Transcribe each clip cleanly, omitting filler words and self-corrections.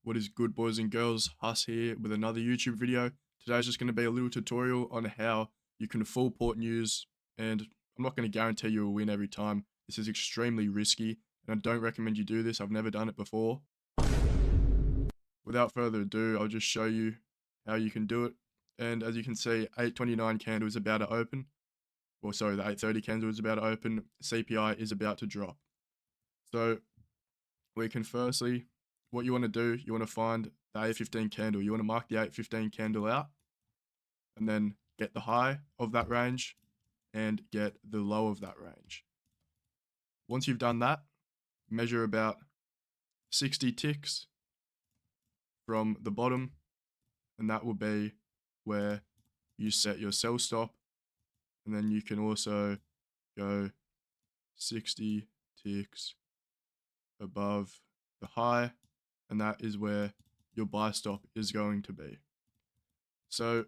What is good, boys and girls? Huss here with another YouTube video. Today's just going to be a little tutorial on how you can full port news, and I'm not going to guarantee you a win every time. This is extremely risky, and I don't recommend you do this. I've never done it before. Without further ado, I'll just show you how you can do it. And as you can see, 8:29 candle is about to open. Or sorry, the 8:30 candle is about to open. CPI is about to drop. So we can firstly, what you want to do, you want to find the 8:15 candle. You want to mark the 8:15 candle out and then get the high of that range and get the low of that range. Once you've done that, measure about 60 ticks from the bottom, and that will be where you set your sell stop. And then you can also go 60 ticks above the high, and that is where your buy stop is going to be. So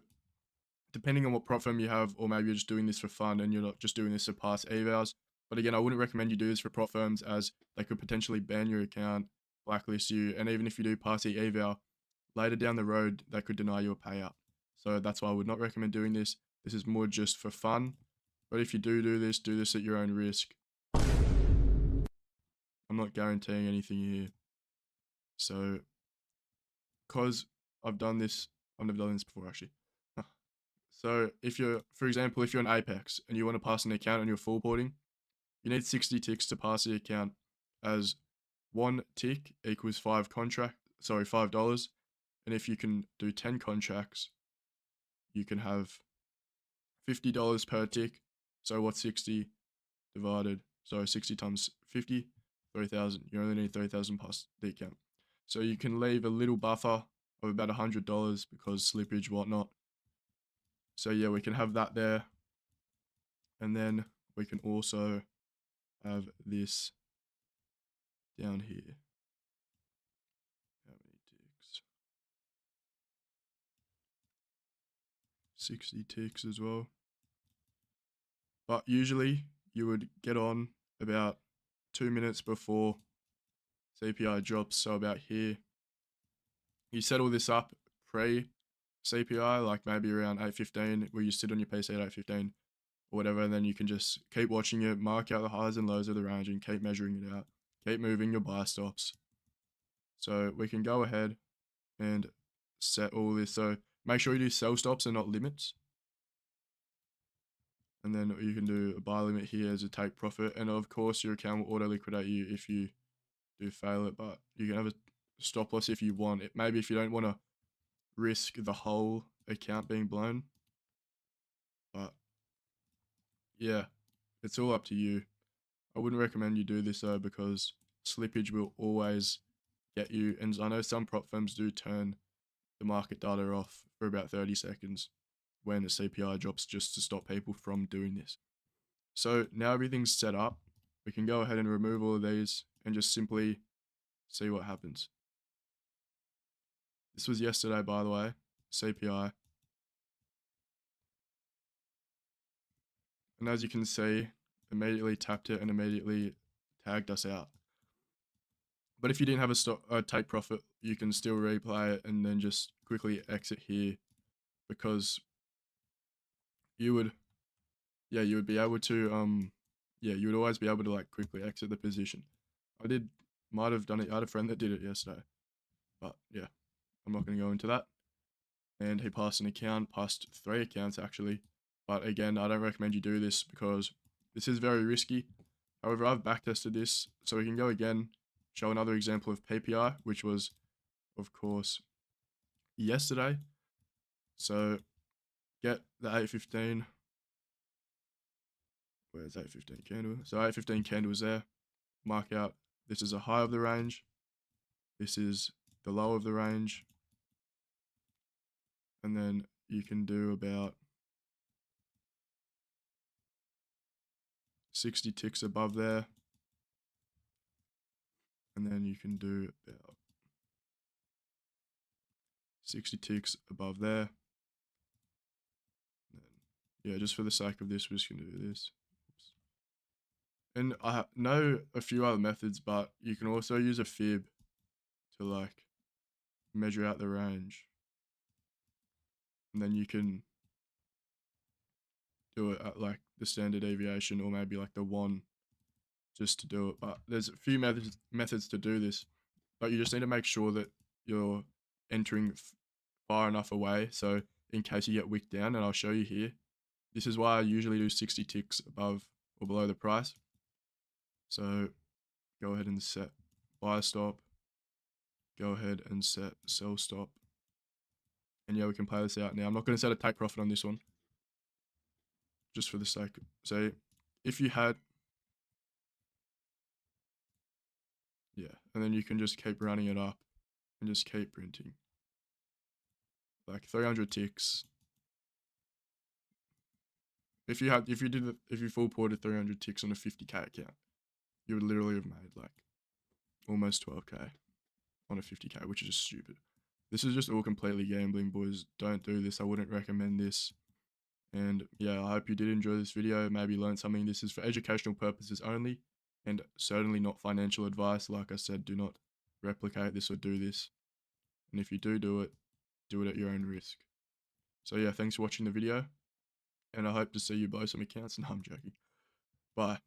depending on what prop firm you have, or maybe you're just doing this for fun and you're not just doing this to pass evals. But again, I wouldn't recommend you do this for prop firms, as they could potentially ban your account, blacklist you, and even if you do pass the eval, later down the road, they could deny you a payout. So that's why I would not recommend doing this. This is more just for fun. But if you do this at your own risk. I'm not guaranteeing anything here. So, because I've done this, I've never done this before actually. So if you're, for example, if you're an Apex and you want to pass an account and you're full porting, you need 60 ticks to pass the account, as one tick equals $5. And if you can do 10 contracts, you can have $50 per tick. So what's 60 divided? So 60 times 50, 3,000. You only need 3,000 past the account. So you can leave a little buffer of about $100 because slippage, whatnot. So yeah, we can have that there. And then we can also have this down here. How many ticks? 60 ticks as well. But usually you would get on about 2 minutes before CPI drops, so about here. You set all this up pre-CPI, like maybe around 8:15, where you sit on your PC at 8:15 or whatever, and then you can just keep watching it, mark out the highs and lows of the range, and keep measuring it out. Keep moving your buy stops. So we can go ahead and set all this. So make sure you do sell stops and not limits. And then you can do a buy limit here as a take profit. And of course, your account will auto liquidate you if you do fail it, but you can have a stop loss if you want it. Maybe if you don't want to risk the whole account being blown. But yeah, it's all up to you. I wouldn't recommend you do this though, because slippage will always get you. And I know some prop firms do turn the market data off for about 30 seconds when the CPI drops, just to stop people from doing this. So now everything's set up, we can go ahead and remove all of these and just simply see what happens. This was yesterday, by the way, CPI. And as you can see, immediately tapped it and immediately tagged us out. But if you didn't have a take profit, you can still replay it and then just quickly exit here, because you would be able to, you would always be able to like quickly exit the position. Might have done it. I had a friend that did it yesterday, but yeah, I'm not going to go into that. And he passed passed 3 accounts actually. But again, I don't recommend you do this because this is very risky. However, I've backtested this, so we can go again, show another example of PPI, which was, of course, yesterday. So get the 8:15. Where's 8:15 candle? So 8:15 candle is there. Mark out, this is a high of the range. This is the low of the range. And then you can do about 60 ticks above there. And then you can do about 60 ticks above there. And then, yeah, just for the sake of this, we're just going to do this. Oops. And I know a few other methods, but you can also use a fib to like measure out the range. And then you can do it at like the standard deviation or maybe like the 1 just to do it. But there's a few methods to do this, but you just need to make sure that you're entering far enough away. So in case you get wicked down, and I'll show you here, this is why I usually do 60 ticks above or below the price. So go ahead and set buy stop, go ahead and set sell stop. And yeah, we can play this out now. I'm not going to set a take profit on this one, just for the sake. So if you had, yeah, and then you can just keep running it up and just keep printing. Like 300 ticks. If you full ported 300 ticks on a 50k account, you would literally have made like almost 12k on a 50k, which is just stupid. This is just all completely gambling, boys. Don't do this. I wouldn't recommend this. And yeah, I hope you did enjoy this video. Maybe learn something. This is for educational purposes only, and certainly not financial advice. Like I said, do not replicate this or do this. And if you do it at your own risk. So yeah, thanks for watching the video, and I hope to see you blow some accounts. No, I'm joking. Bye.